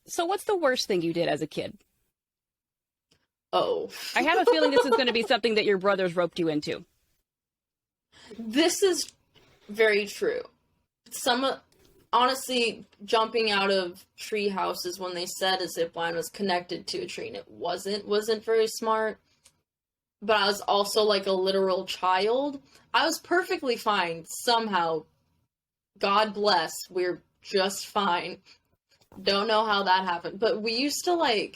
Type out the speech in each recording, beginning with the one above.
So what's the worst thing you did as a kid? Oh, I have a feeling this is going to be something that your brothers roped you into. this is very true. Honestly, jumping out of tree houses when they said a zip line was connected to a tree and it wasn't very smart. But I was also like a literal child. I was perfectly fine somehow. God bless, we're just fine. Don't know how that happened. But we used to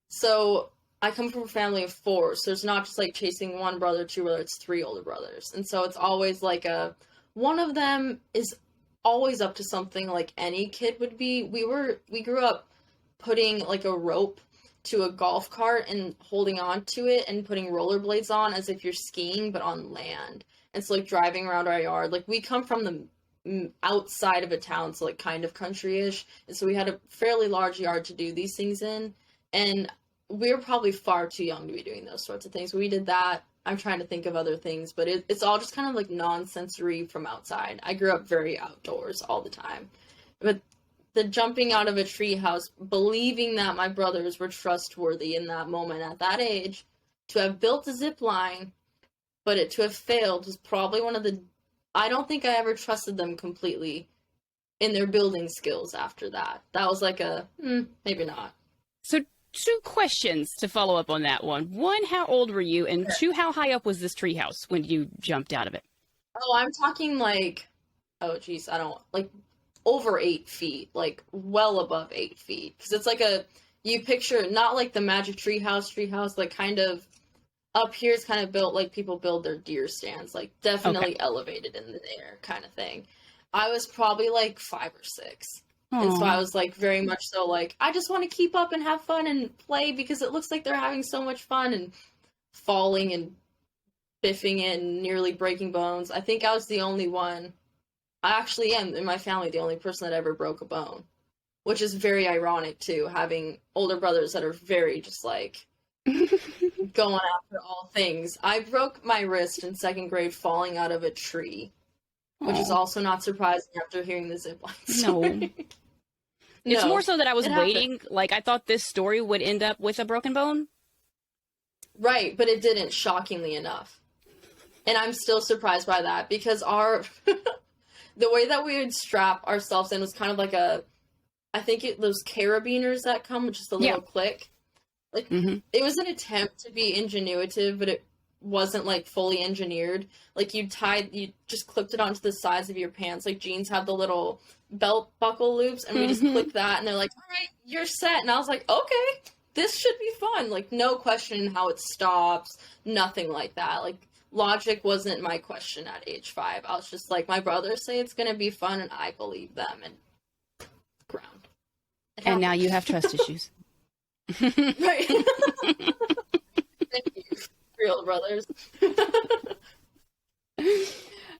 so I come from a family of four, so it's not just like chasing one brother, two brothers, it's three older brothers. And so it's always like one of them is always up to something like any kid would be. We grew up putting like a rope to a golf cart and holding on to it and putting rollerblades on as if you're skiing, but on land. And so like driving around our yard. Like we come from the outside of a town, so like kind of country-ish. And so we had a fairly large yard to do these things in. And we were probably far too young to be doing those sorts of things. We did that. I'm trying to think of other things, but it's all just kind of like non-sensory from outside. I grew up very outdoors all the time. But the jumping out of a treehouse, believing that my brothers were trustworthy in that moment at that age, to have built a zip line, but it to have failed was probably one of the... I don't think I ever trusted them completely in their building skills after that. That was like maybe not. So two questions to follow up on that one. One, how old were you? And two, how high up was this treehouse when you jumped out of it? Oh, I'm talking like, oh geez, I don't, like over 8 feet, like well above 8 feet. Because it's like you picture, not like the magic treehouse, like kind of, up here is kind of built like people build their deer stands, like definitely elevated in the air kind of thing. I was probably like 5 or 6. Aww. And so I was like very much so like, I just want to keep up and have fun and play because it looks like they're having so much fun, and falling and biffing it and nearly breaking bones. I think I was the only one. I actually am, in my family, the only person that ever broke a bone. Which is very ironic too, having older brothers that are very just like going after all things. I broke my wrist in 2nd grade falling out of a tree. Which is also not surprising after hearing the zipline story. No. It's more so that I was waiting. Happened. Like, I thought this story would end up with a broken bone. Right, but it didn't, shockingly enough. And I'm still surprised by that, because the way that we would strap ourselves in was kind of like those carabiners that come with just a little click. Like, It was an attempt to be ingenuitive, but it wasn't like fully engineered. Like you just clipped it onto the sides of your pants. Like jeans have the little belt buckle loops, and we just clicked that, and they're like, all right, you're set. And I was like, okay, this should be fun. Like no question how it stops, nothing like that. Like logic wasn't my question at age 5. I was just like, my brothers say it's gonna be fun, and I believe them, and ground. And now you have trust issues. Right. Thank you, real brothers.